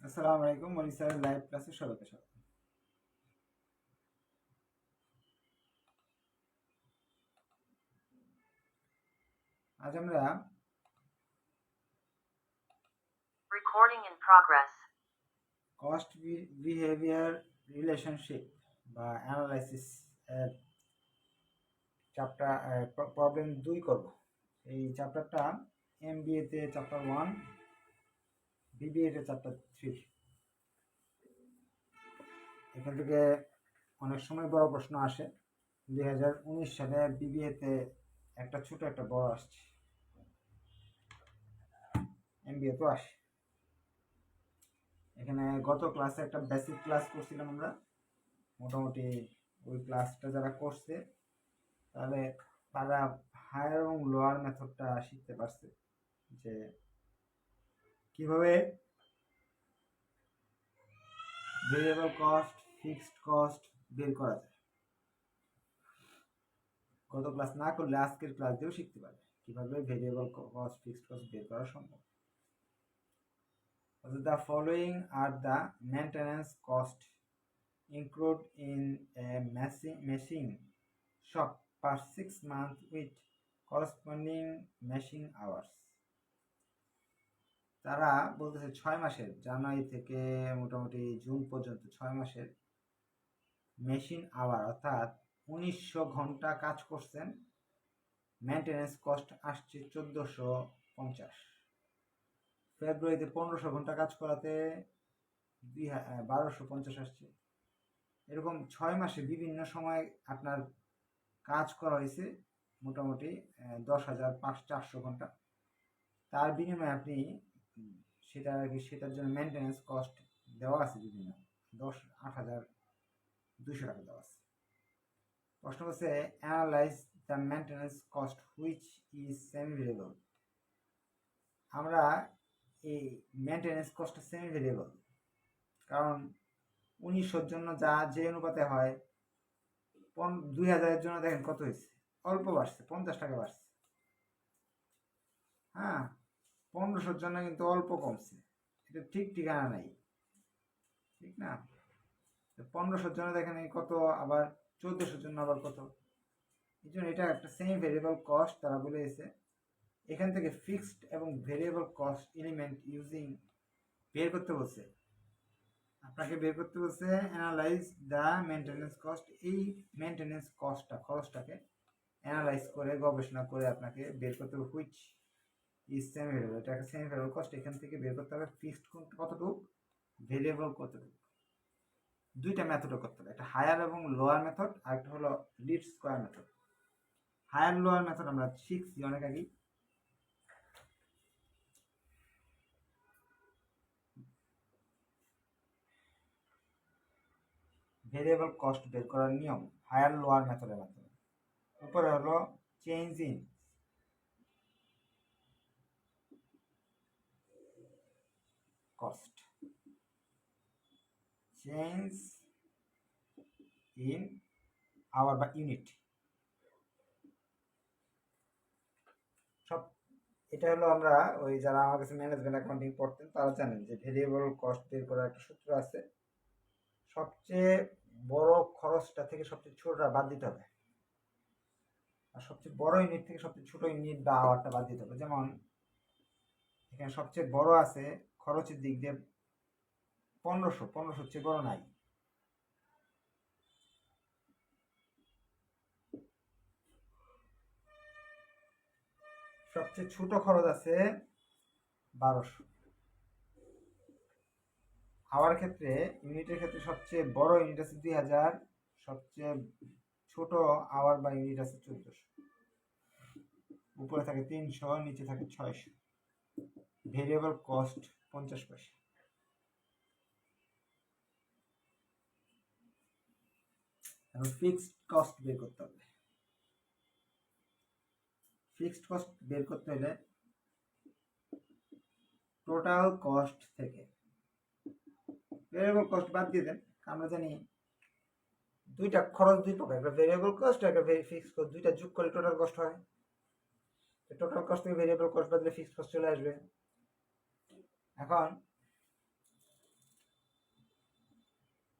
আসসালামু আলাইকুম, মনি স্যারের লাইভ ক্লাসে সবাইকে স্বাগত। আজ আমরা Recording in progress. Cost behaviour relationship বা অ্যানালাইসিস এর চ্যাপ্টার প্রবলেম 2 করব। এই চ্যাপ্টারটা এমবিএ তে চ্যাপ্টার 1, বিবিএ তে চ্যাপ্টার 3। এখান থেকে অনেক সময় বড় প্রশ্ন আসে। 2019 সালে বিবিএ তে একটা ছোট একটা বড় আসছে, এমবিএ তো আসে। এখানে গত ক্লাসে একটা বেসিক ক্লাস করছিলাম আমরা, মোটামুটি ওই ক্লাসটা যারা করছে তাহলে তারা হায়ার এবং লোয়ার মেথডটা শিখতে পারছে, যে কিভাবে ভেরিয়েবল কস্ট, ফিক্সড কস্ট বের করা যায়। গত ক্লাস না করলে আজকের ক্লাস দিয়েও শিখতে পারবে কিভাবে ভেরিয়েবল কস্ট, ফিক্সড কস্ট বের করা সম্ভব। The following are the maintenance cost incurred in a machine shop per 6 months with corresponding machine hours. তারা বলতেছে 6 মাসের, জানুয়ারি থেকে মোটামুটি জুন পর্যন্ত 6 মাসের মেশিন আওয়ার অর্থাৎ 1900 ঘন্টা কাজ করছেন, মেনটেন্যান্স কস্ট আসছে 1450। ফেব্রুয়ারিতে 1500 ঘন্টা কাজ করাতে 1250 আসছে। এরকম 6 মাসে বিভিন্ন সময় আপনার কাজ করা হয়েছে মোটামুটি 10,400 ঘন্টা। তার বিনিময়ে আপনি সেটার জন্য মেনটেন্যান্স কস্ট দেওয়া আছে বিভিন্ন 8,200 টাকা দেওয়া আছে। প্রশ্ন হচ্ছে analyse the maintenance cost which is semi variable. আমরা এই মেনটেন্যান্স কস্টটা সেমি ভেরিয়েবল, কারণ 1900 জন্য যে অনুপাতে হয় 2000-এর জন্য দেখেন কত হয়েছে, অল্প বাড়ছে, 50 টাকা বাড়ছে। হ্যাঁ, 1500 জন্য কিন্তু অল্প কমছে, এটা ঠিক ঠিকানা নাই, ঠিক না? 1500 জন্য দেখেন কত, আবার 1400 জন্য আবার কত। এই জন্য এটা একটা সেমি ভেরিয়েবল কস্ট তারা বলেছে। এখান থেকে ফিক্সড এবং ভেরিয়েবল কস্ট এলিমেন্ট ইউজিং বের করতে বলছে, আপনাকে বের করতে বলছে অ্যানালাইজ দ্য মেনটেন্যান্স কস্ট। এই মেনটেন্যান্স কস্টটা, খরচটাকে অ্যানালাইজ করে, গবেষণা করে আপনাকে বের করতে হবে হুইচ ইজ সেমি ভেরিয়েবল। এটা একটা সেমি ভেরিয়েবল কস্ট, এখান থেকে বের করতে হবে ফিক্সড কতটুকু, ভেরিয়েবল কতটুকু। দুইটা মেথডে করতে হবে, একটা হায়ার এবং লোয়ার মেথড, আর একটা হলো least square method. Higher lower method আমরা শিখছি অনেক আগেই। ভেরিয়েবল কস্ট বের করার নিয়ম হায়ার লোয়ার মেথডের মাধ্যমে। উপরে হলো change in cost, change in our বা ইউনিট, সব এটা হলো আমরা ওই যারা আমার কাছে ম্যানেজমেন্ট অ্যাকাউন্টিং পড়তেন তারা জানেন যে ভেরিয়েবল কস্ট বের করার একটা সূত্র আছে। সবচেয়ে বড় খরচটা থেকে সবচেয়ে ছোটটা বাদ দিতে হবে, আর সবচেয়ে বড় ইউনিট থেকে সবচেয়ে ছোট ইউনিট বা আওয়ারটা বাদ দিতে হবে। যেমন এখানে সবচেয়ে বড় আছে খরচের দিক দিয়ে 1500 চেয়ে বড় নাই। সবচেয়ে ছোট খরচ আছে 1200। আওয়ার ক্ষেত্রে, ইউনিটের ক্ষেত্রে সবচেয়ে বড় ইউনিট আছে 2000, সবচেয়ে ছোট আওয়ার বা ইউনিট আছে 1400। উপরে থাকে 300, নিচে থাকে 600। ভেরিয়েবল কস্ট 50 পয়সা। এখন ফিক্সড কস্ট বের করতে হবে। ফিক্সড কস্ট বের করতে হলে টোটাল কস্ট থেকে ভেরিয়েবল কস্ট বাদ দিয়ে দেন। আমরা জানি দুইটা খরচ দুই প্রকার, একটা ভেরিয়েবল কস্ট, একটা ফিক্সড কস্ট, দুইটা যোগ করে টোটাল কস্ট হয়। টোটাল কস্ট থেকে ভেরিয়েবল কস্ট বাদ দিলে ফিক্সড কস্ট চলে আসবে। এখন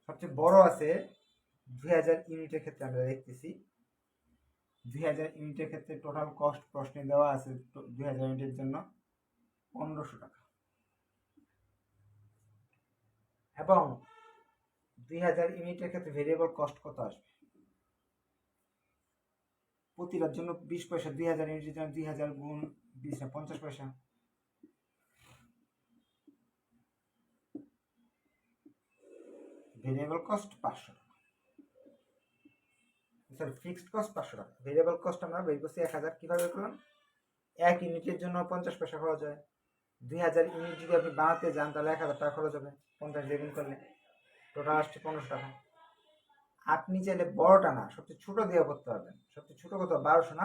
সবচেয়ে বড় আছে 2000 ইউনিটের ক্ষেত্রে আমরা দেখতেছি 2000 ইউনিটের ক্ষেত্রে টোটাল কস্ট প্রশ্নে দেওয়া আছে 2000 ইউনিটের জন্য 1500 টাকা এবং 2000 ইউনিটের ক্ষেত্রে ভেরিয়েবল কস্ট কত আসবে প্রতিটার জন্য 20 পয়সা 2000 ইউনিটের জন্য 2000 গুণ 20 না 50 পয়সা ভেরিয়েবল কস্ট 500 টাকা সরি ফিক্সড কস্ট 500 টাকা ভেরিয়েবল কস্ট আমরা বের করছি 1000 কিভাবে বের করলাম এক ইউনিটের জন্য 50 পয়সা খরচ হয় 2000 ইউনিট যদি আপনি বানাতে যান তাহলে 1000 টাকা খরচ হবে 50 দিয়ে গুণ করলে টোটাল আসছে 1500 টাকা আপনি চাইলে বড়টা না সবচেয়ে ছোট দিয়ে করতে পারবেন সবচেয়ে ছোট কত 1200 না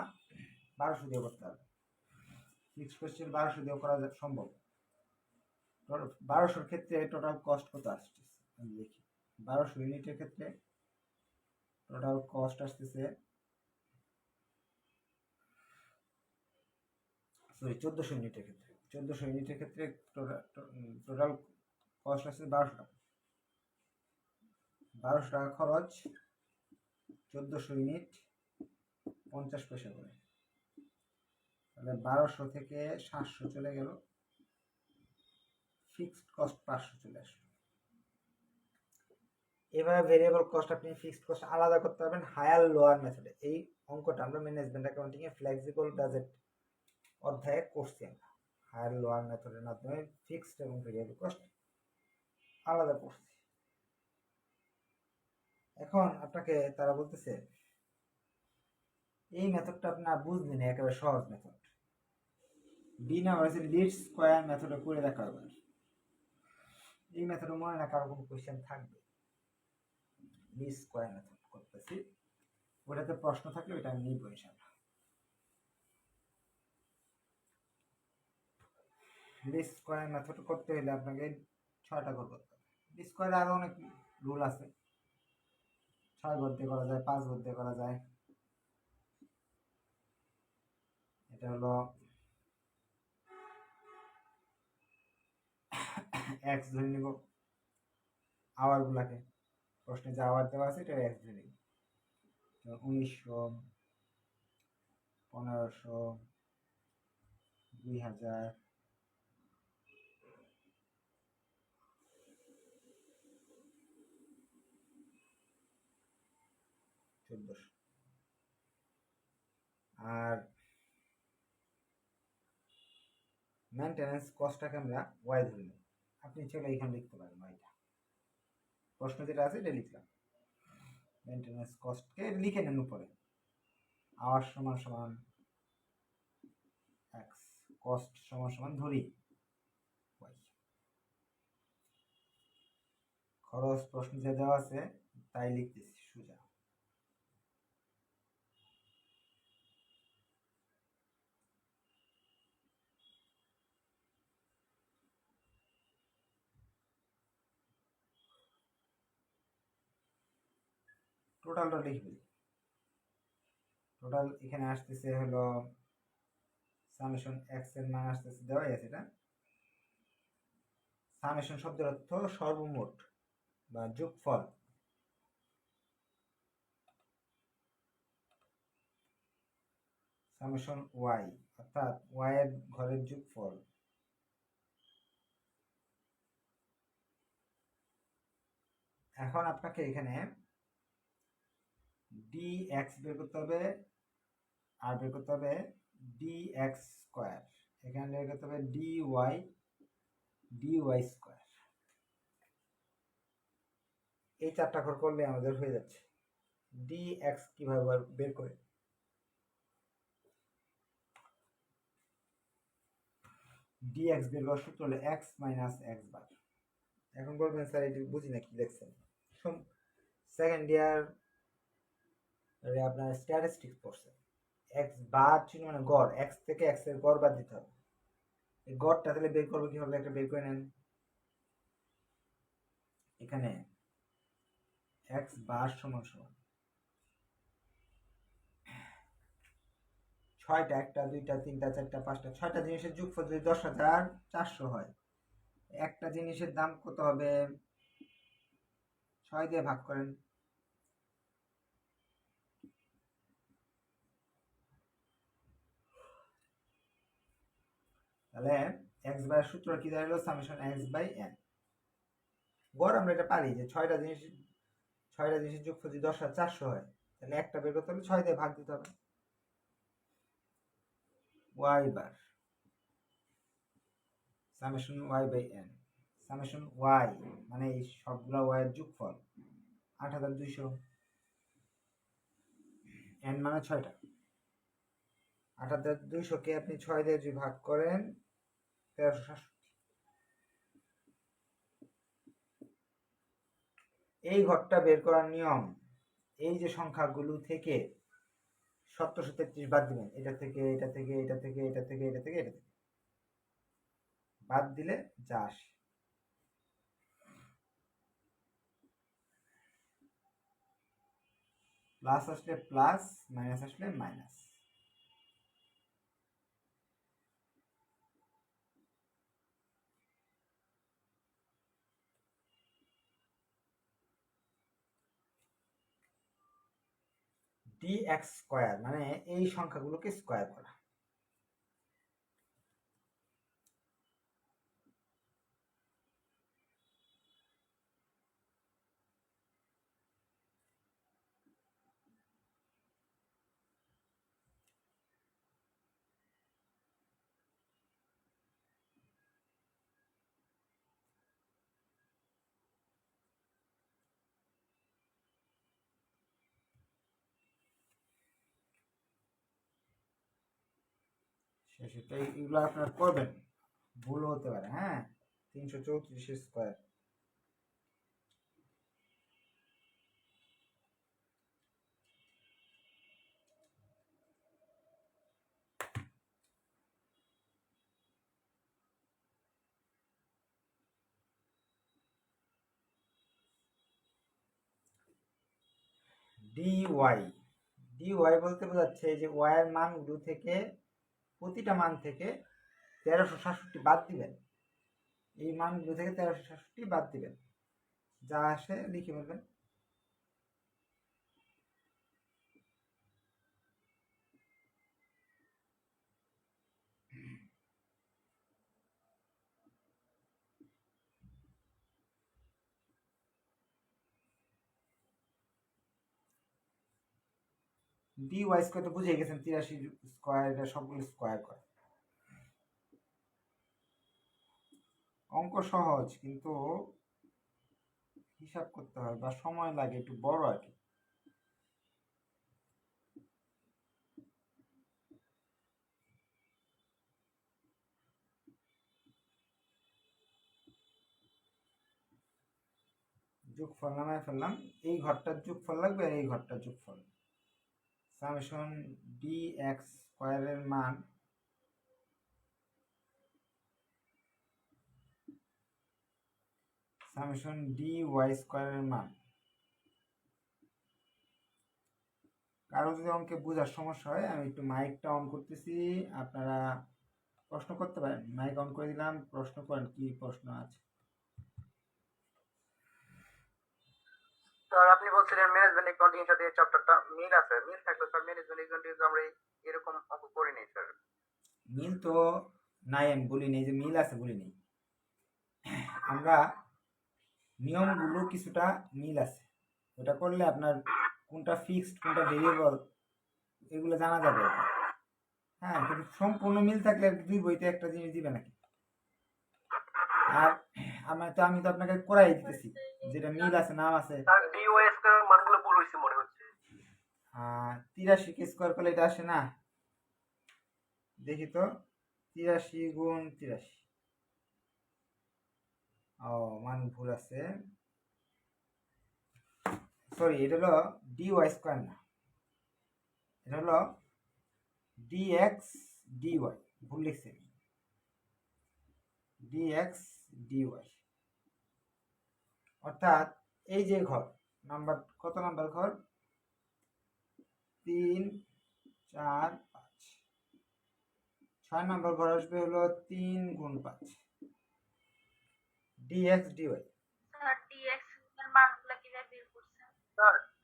1200 দিয়ে করতে পারবেন ফিক্সড কোয়েশ্চেন 1200 দিয়ে করা সম্ভব 1200 ক্ষেত্রে টোটাল কস্ট কত আসছে আমি দেখি 1200 ইউনিটের ক্ষেত্রে টোটাল কস্ট আসতেছে সরি 1400 ইউনিটের ক্ষেত্রে 1400 ইউনিটের ক্ষেত্রে টোটাল কস্ট আসছে 1200 টাকা 1200 টাকা খরচ 1400 ইউনিট 50 পয়সা করে তাহলে 1200 থেকে 700 চলে গেল ফিক্সড কস্ট 500 চলে আসলো এভাবে ভেরিয়েবল কস্ট আপনি ফিক্সড কস্ট আলাদা করতে পারবেন হায়ার লোয়ার মেথডে এই অঙ্কটা আমরা ম্যানেজমেন্ট অ্যাকাউন্টিং এ ফ্লেক্সিবল বাজেট অধ্যায়ে করছি আমরা হায়ার লোয়ার মেথডের মাধ্যমে ফিক্সড এবং ভেরিয়েবল কস্ট আলাদা করছি এখন আপনাকে তারা বলতেছে এই মেথডটা আপনার বুঝলেন একেবারে সহজ মেথড বি নাম্বার হচ্ছে লিড স্কোয়ার মেথডে করে দেখা হবে এই মেথডে মনে না কারো কোনো কোয়েশ্চেন থাকবে লিড স্কোয়ার মেথড করতেছি ওটাতে প্রশ্ন থাকলে ওটা আমি নিব ইনশাআল্লাহ লিড স্কোয়ার মেথড করতে হলে আপনাকে 6টা ঘর করতে হবে লিড স্কোয়ারে আরো অনেক রুল আছে 6 ঘর দিয়ে করা যায় 5 ঘর দিয়ে করা যায় এটা হলো এক্স ধরে নিব আওয়ার গুলাকে প্রশ্নে যে আওয়ার দেওয়া আছে এটা এক্স ধরে নিব 1900 1500 2000 1400 আর মেইনটেনেন্স কস্টটাকে আমরা ওয়াই ধরে নিব আপনি চলে এখানে লিখতে পারেন ওয়াইটা প্রশ্ন যেটা আছে এটা লিখলাম মেইনটেনেন্স কস্টকে লিখে নেন উপরে আওয়ার সমান সমান এক্স কস্ট সমান সমান ধরি ওয়াই খরচ প্রশ্ন যে দেওয়া আছে তাই লিখতেছি সোজা টোটালটা লিখবি টোটাল এখানে আসতেছে হলো সামেশন এক্স এর মান আসতেছে দেওয়াই আছে এটা সামেশন শব্দের অর্থ সর্বমোট বা যোগফল সামেশন ওয়াই অর্থাৎ ওয়াই এর ঘরের যোগফল এখন আপনাকে এখানে ডি এক্স বের করতে হবে আর বের করতে হবে ডি এক্স স্কোয়ার এখানে বের করতে হবে ডি ওয়াই স্কোয়ার এই 4টা ঘর করলে আমাদের হয়ে যাচ্ছে ডি এক্স কিভাবে বের করে ডি এক্স বের করার সূত্র হলো এক্স মাইনাস এক্স বার এখন বলবেন স্যার এটি বুঝি না কি দেখছেন সেকেন্ড ইয়ার আপনার স্ট্যাটিস্টিক্স পড়ছে এক্স বার চিহ্ন মানে গড় এক্স থেকে এক্স এর গড় বাদ দিতে হবে এই গড়টা তাহলে বের করবো কিভাবে একটা বের করে নেন এখানে এক্স বার সমান সমান 6টা 1টা 2টা 3টা 4টা 5টা 6টা জিনিসের যোগফল যদি 10,400 হয় একটা জিনিসের দাম কত হবে 6 দিয়ে ভাগ করেন। তাহলে এক্স বাই সূত্র কি দাঁড়ালো সামেশন এক্স বাই এন। গড় আমরা এটা পারি যে 6টা জিনিসের যোগফল যদি 10,400 হয় তাহলে একটা বের করতে হলে 6 দিয়ে ভাগ দিতে হবে। Y bar summation Y by N, summation Y মানে এই সবগুলা ওয়াই এর যোগফল 8,200, এন মানে 6টা। 8,200 কে আপনি 6 দিয়ে যদি ভাগ করেন 1367। এই ঘরটা বের করার নিয়ম, এই যে সংখ্যাগুলো থেকে 1733 বাদ দিবেন, এটা থেকে এটা থেকে এটা থেকে এটা থেকে এটা থেকে এটা থেকে বাদ দিলে যা আসে। প্লাস আসলে প্লাস, মাইনাস আসলে মাইনাস। dx স্কয়ার মানে এই সংখ্যাগুলোকে স্কয়ার করা। সেটাই, এগুলো আপনার করবেন, ভুল হতে পারে। হ্যাঁ, 334 স্কয়ার। dy বলতে বোঝাচ্ছে যে ওয়াই এর মানগুলো থেকে প্রতিটা মান থেকে 1367 বাদ দিবেন। এই মানগুলো থেকে 1367 বাদ দিবেন, যা আসে লিখে ফেলবেন। dy স্কয়ার তো বুঝে গেছেন, 83 স্কয়ার, এটা সবগুলো স্কয়ার করে। অঙ্ক সহজ, কিন্তু হিসাব করতে হয় বা সময় লাগে, একটু বড় আর কি। যোগফল নামায় ফেললাম, এই ঘরটার যোগফল লাগবে আর এই ঘরটার যোগফল। সামেশন dx স্কয়ারের মান সামেশন dy স্কয়ারের মান। কারো যদি অঙ্কে বোঝার সমস্যা হয় আমি একটু মাইকটা অন করতেছি, আপনারা প্রশ্ন করতে পারেন। মাইক অন করে দিলাম, প্রশ্ন করেন, কি প্রশ্ন আছে। স্যার আপনি বলছিলেন ম্যানেজমেন্ট অ্যাকাউন্টিং এর সাথে এই চ্যাপ্টারটা মিল আছে, মিল থাকলে স্যার ম্যানেজমেন্ট অ্যাকাউন্টিং তো আমরা এরকম অঙ্ক করি নাই স্যার। মিল তো নাই, আমি বলি নেই যে মিল আছে, বলি নেই। আমরা নিয়মগুলো কিছুটা মিল আছে, ওটা করলে আপনার কোনটা ফিক্সড কোনটা ভেরিয়েবল এগুলো জানা যাবে। হ্যাঁ, কিন্তু সম্পূর্ণ মিল থাকলে দুই বইতে একটা জিনিস দিবে নাকি। আর আমি তো আপনাকে করাই দিতেছি, যেটা মিল আছে, নাম আছে। স্যার ডিওএস এর মানগুলো ভুল হইছে মনে হচ্ছে। 83 কে স্কয়ার করলে এটা আসে না, দেখি তো। 83 গুণ 83, ও মান ভুল আছে, সরি, এটা হলো dy স্কয়ার না, এটা হলো dx dy, ভুল লিখছি, dx dy। অর্থাৎ এই যে ঘর নাম্বার, কত নাম্বার ঘর, 3 4 5, 6 নাম্বার ঘর আসবে হলো 3 গুণ 5 dx dy। স্যার dx এর মানগুলো কিভাবে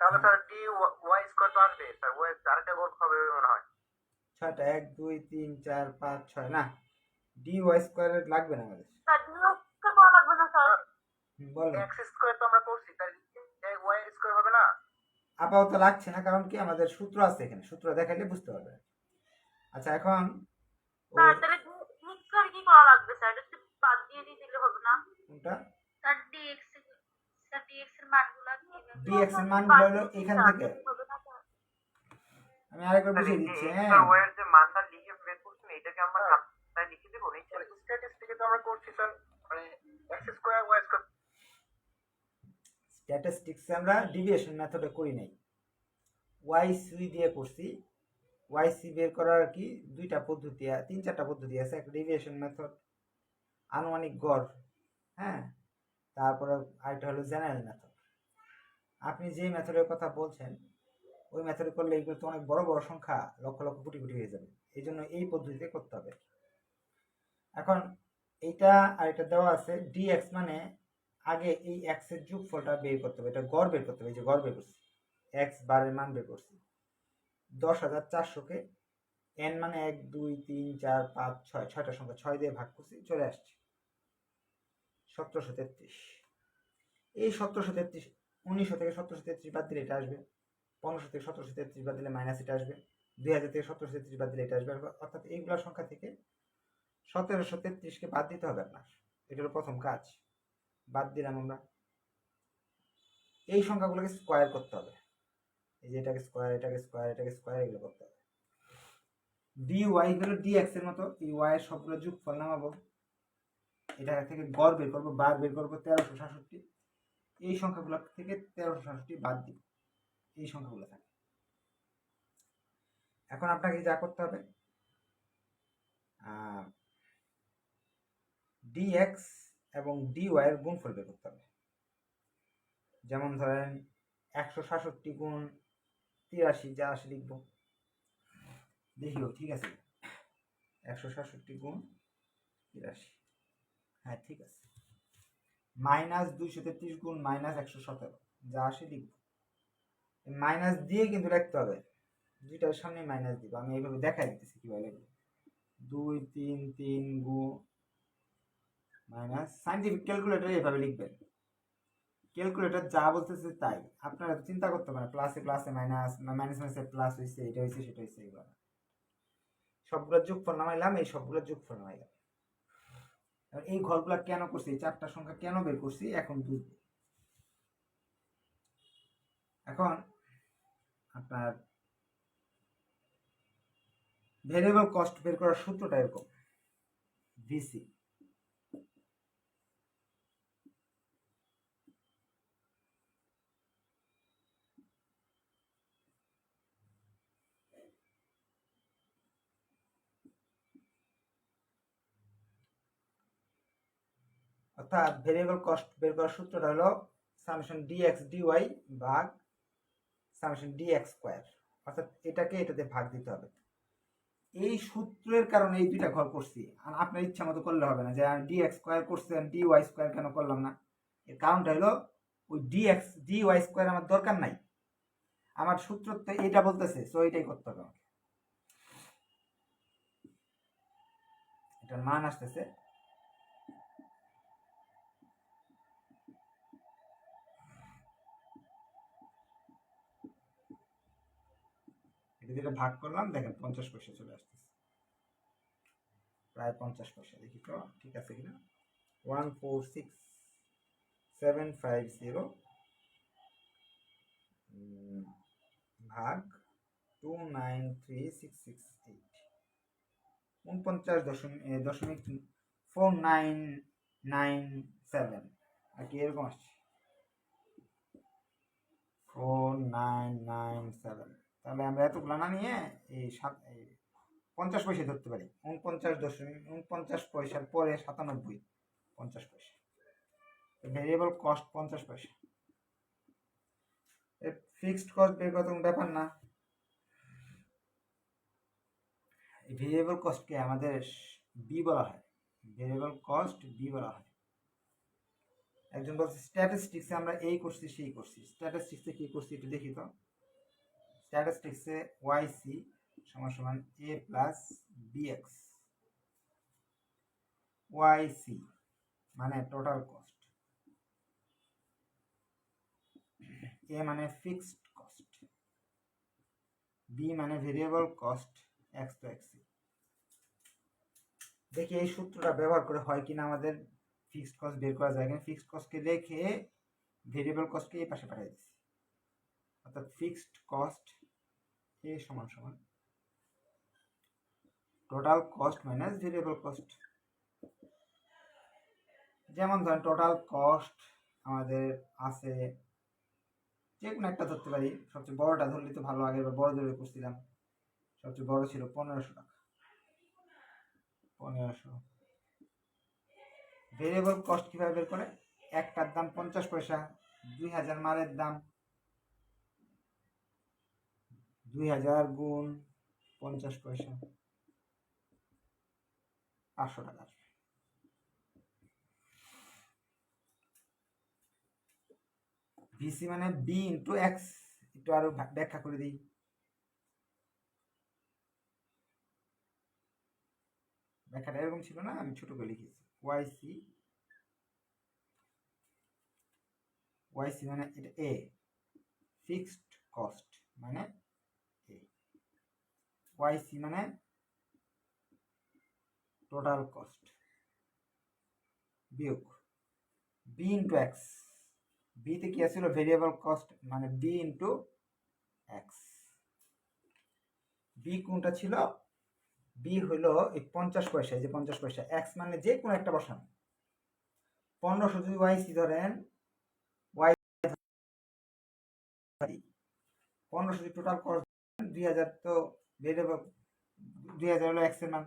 তাহলে স্যার ডি ওয়াই স্কোয়ার তো আসবে স্যার, ওয়াই আরেকটা গল্প হবে মনে হয়। 6টা 1 2 3 4 5 6 না, ডি ওয়াই স্কোয়ার লাগবে না আমাদের। স্যার ডিএক্স করা লাগবে না স্যার। বলেন। এক্স স্কোয়ার তো আমরা করছি, তাই ওয়াই স্কোয়ার হবে না? আপাতত লাগছে না, কারণ কি আমাদের সূত্র আছে এখানে, সূত্র দেখাইলে বুঝতে পারবে। আচ্ছা এখন স্যার তাহলে ডিএক্স করে কি করা লাগবে স্যার? এটা তো বাদ দিয়ে দিলে হবে না? কোনটা? স্যার ডিএক্স এর মানগুলো ডিএক্স এর মানগুলো হলো এখান থেকে, হবে না স্যার? আমি আরেকবার বুঝিয়ে দিচ্ছি। হ্যাঁ, ওয়াই এর যে মানটা লিখে বের করছেন এটাকে আমরা খাতায় লিখে দেব নিচে। স্ট্যাটিস্টিকে তো আমরা করছি স্যার, মানে এক্স স্কোয়ার ওয়াই স্কোয়ার। স্ট্যাটিস্টিক্সে আমরা ডিভিয়েশন মেথডে করি নাই, ওয়াই সি দিয়ে করছি। ওয়াই সি বের করার কি দুইটা পদ্ধতি, 3-4টা পদ্ধতি আছে। একটা ডিভিয়েশন মেথড, আনুমানিক গড়, হ্যাঁ, তারপরে আরেকটা হলো জেনারেল মেথড। আপনি যে মেথডের কথা বলছেন ওই মেথডে করলে এগুলো তো অনেক বড় বড় সংখ্যা, লক্ষ লক্ষ কোটি কোটি হয়ে যাবে, এই জন্য এই পদ্ধতিতে করতে হবে। এখন এইটা আর এটা দেওয়া আছে ডিএক্স, মানে আগে এই এক্স এর যোগফলটা বের করতে হবে, এটা গড় বের করতে হবে। এই যে গড় বের করছি, এক্স বারের মান বের করছি, 10,400-কে এন মানে 1 2 3 4 5 6, 6টা সংখ্যা 6 দিয়ে ভাগ করছি, চলে আসছে 1733। এই 1733, 1900 থেকে 1733 বাদ দিলে এটা আসবে, 1500 থেকে 1733 বাদ দিলে মাইনাস এটা আসবে, 2000 থেকে 1733 বাদ দিলে এটা আসবে। অর্থাৎ এইগুলা সংখ্যা থেকে 1733-কে বাদ দিতে হবে আপনার, এটা হলো প্রথম কাজ। বাদ দিলাম আমরা, এই সংখ্যাগুলোকে স্কোয়ার করতে হবে। এই যে এটাকে স্কোয়ার, এটাকে স্কোয়ার, এটাকে স্কোয়ার, এগুলো করতে হবে। ডি ওয়াই হলো ডি এক্স এর মতো, এই ওয়াই এর সবগুলো যোগফল নামাবো, এটা থেকে গড় বের করবো, বার বের করবো 1367। এই সংখ্যাগুলো থেকে 1367 বাদ দিব, এই সংখ্যাগুলো থাকে। এখন আপনাকে যা করতে হবে, ডিএক্স এবং ডিওয়াই এর গুণফল বের করতে হবে। যেমন ধরেন 167 গুণ 83, যা আসে লিখবো, দেখিও ঠিক আছে, 167 গুণ 83, হ্যাঁ ঠিক আছে। মাইনাস 233 গুণ মাইনাস 117, যা আসে লিখবো। মাইনাস দিয়ে কিন্তু লিখতে হবে, দুইটার সামনে মাইনাস দিব। আমি এইভাবে দেখাই দিতেছি কিভাবে লিখবো। 2 3 3 গুণ মাইনাস, সাইন্টিফিক ক্যালকুলেটর এইভাবে লিখবেন, ক্যালকুলেটর যা বলতেছে তাই, আপনারা চিন্তা করতে পারেন প্লাসে প্লাসে মাইনাস, মাইনাস মাইনাসে প্লাস হয়েছে, এটা হয়েছে সেটা হয়েছে, এগুলো সবগুলোর যোগফল নামাইলাম, এই সবগুলোর যোগফল নামাইলাম। এই ঘরগুলা কেন করছি, এই 4টা সংখ্যা কেন বের করছি এখন বুঝবো। এখন আপনার ভেরিয়েবল কস্ট বের করার সূত্রটা এরকম, ভিসি অর্থাৎ ভেরিয়েবল কস্ট বের করার সূত্রটা হলো সামেশন ডিএক্স ডিওয়াই ভাগ সামেশন ডিএক্স স্কোয়ার, অর্থাৎ এটাকে এটাতে ভাগ দিতে হবে। এই সূত্রের কারণে এই দুইটা ঘর করছি, আর আপনার ইচ্ছা মতো করলে হবে না যে আমি ডিএক্স স্কোয়ার করছি আর ডিওয়াই স্কোয়ার কেন করলাম না। এর কারণটা হলো ওই ডিএক্স ডিওয়াই স্কোয়ার আমার দরকার নাই, আমার সূত্র তো এইটা বলতেছে, সো এইটাই করতে হবে আমাকে। এটার মান আসতেছে এটা যেটা ভাগ করলাম, দেখেন 50 পয়সা চলে আসতেছে, প্রায় 50 পয়সা। দেখি তো ঠিক আছে কিনা, 146,750 ভাগ 293,668, 49.4997 আর কি এরকম আসছে, 4997। তাহলে আমরা এতগুলো না নিয়ে এই 50 পয়সা ধরতে পারি, 49 পয়সার পরে 97, 50 পয়সা। ভেরিয়েবল কস্ট 50 পয়সা, ফিক্সড কস্ট বের করা কোনো ব্যাপার না। ভেরিয়েবল কস্টকে আমাদের বি বলা হয়, ভেরিয়েবল কস্ট বি বলা হয়। একজন বলছে স্ট্যাটিস্টিক্সে আমরা এই করছি সেই করছি। স্ট্যাটিস্টিক্সে কি করছি একটু দেখি তো। স্ট্যাটিস্টিক্সে ওয়াইসি সমান সমান এ প্লাস বিএক্স। ওয়াইসি মানে টোটাল কস্ট, এ মানে ফিক্সড কস্ট, বি মানে ভেরিয়েবল কস্ট, এক্স তো এক্সি। দেখি এই সূত্রটা ব্যবহার করে হয় কিনা আমাদের ফিক্সড কস্ট বের করা যায় কিনা। ফিক্সড কস্টকে রেখে ভেরিয়েবল কস্টকে এই পাশে পাঠিয়ে দিচ্ছি, অর্থাৎ ফিক্সড কস্ট এ সমান সমান total cost minus variable cost. যেমন ধরেন টোটাল কস্ট আমাদের আছে, যে কোনো একটা ধরতে পারি, সবচেয়ে বড়টা ধরলে তো ভালো, আগের বড় ধরে করছিলাম, সবচেয়ে বড় ছিল 1500 টাকা। 1500। ভেরিয়েবল কস্ট কিভাবে বের করে? একটার দাম 50 পয়সা, 2000 মালের দাম, 2000 গুণ 50 পয়সা, 500 টাকা আসবে। ভিসি মানে বি ইন্টু এক্স। একটু আরো ব্যাখ্যা করে দিই। ব্যাখ্যাটা এরকম ছিল না, আমি ছোট করে লিখেছি। ওয়াইসি, ওয়াইসি মানে এটা এ, ফিক্সড কস্ট মানে এ, ওয়াইসি মানে টোটাল কস্ট বিয়োগ বি ইন্টু এক্স। বিতে কি আছিল? ভেরিয়েবল কস্ট মানে বি ইন্টু এক্স। বি কোনটা ছিল? বি হলো এই 50 পয়সা, এই যে 50 পয়সা, এক্স মানে যে কোনো একটা বসান। 1500 যদি ওয়াইসি ধরেন, ওয়াই 1500 যদি টোটাল কস্ট 2000, তো ভেরিয়েবল 2000 হলো এক্স এর মান।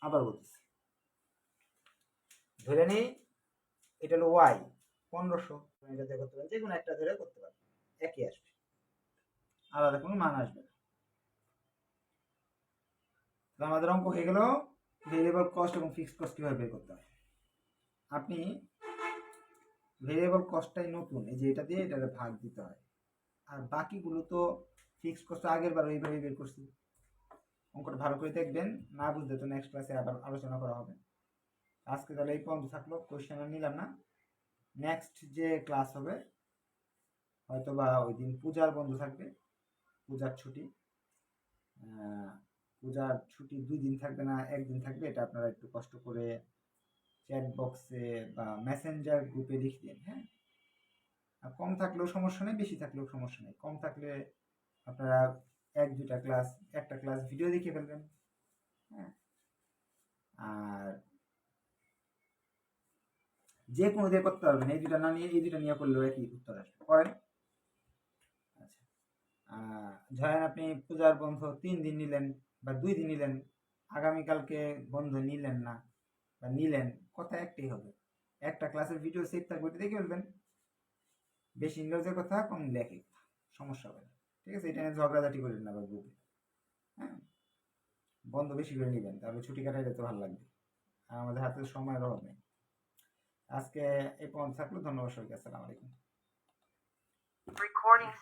আবার বলতেছি, ধরে নিই এটা হলো ওয়াই 1500, এটা দিয়ে করতে পারেন, যে কোনো একটা ধরে করতে পারেন, একই আসবে, আলাদা কোনো মান আসবে না। আমাদের অঙ্ক হয়ে গেল ভেরিয়েবল কস্ট এবং ফিক্সড কস্ট কিভাবে বের করতে হয়। আপনি ভেরিয়েবল কস্টটাই নতুন, এই যে এটা দিয়ে এটা ভাগ দিতে হয়, আর বাকিগুলো তো ফিক্সড কস্ট আগের বার এইভাবে বের করছি। অঙ্কটা ভালো করে দেখবেন, না বুঝলে তো নেক্সট ক্লাসে আবার আলোচনা করা হবে। আজকে তাহলে এই পর্যন্ত থাকলো, কোয়েশ্চেন আর নিলাম না। নেক্সট যে ক্লাস হবে হয়তো বা ওই দিন পূজার বন্ধ থাকবে, পূজার ছুটি। পূজার ছুটি 2 দিন থাকবে না, 1 দিন থাকবে, এটা আপনারা একটু কষ্ট করে চ্যাট বক্সে বা মেসেঞ্জার গ্রুপে লিখে দিন। হ্যাঁ, আর কম থাকলেও সমস্যা নেই, বেশি থাকলেও সমস্যা নেই। কম থাকলে আপনারা 1-2টা ক্লাস, একটা ক্লাস ভিডিও দেখে ফেলবেন। হ্যাঁ, আর যে কোনো দিয়ে করতে পারবেন, এই দুটা না নিয়ে এই দুটা নিয়ে করলেও একই উত্তর আসবে। করেন। আচ্ছা, ধরেন আপনি পূজার বন্ধ 3 দিন নিলেন বা 2 দিন নিলেন, আগামীকালকে বন্ধ নিলেন না বা নিলেন, কথা একটাই হবে, একটা ক্লাসের ভিডিও সেভ থাকবে, ওটা দেখে ফেলবেন। বেশি ইংরেজির কথা, কম লেখে, সমস্যা হবে না। ঠিক আছে, এটা নিয়ে ঝগড়াঝাটি করেন না বা গ্রুপে। হ্যাঁ, বন্ধ বেশি করে নেবেন, তাহলে ছুটি কাটাইলে তো ভালো লাগবে, আর আমাদের হাতে সময়ের অভাব নেই। আজকে এই পর্যন্ত থাকলো, ধন্যবাদ সবাইকে, আসসালামু আলাইকুম। Recording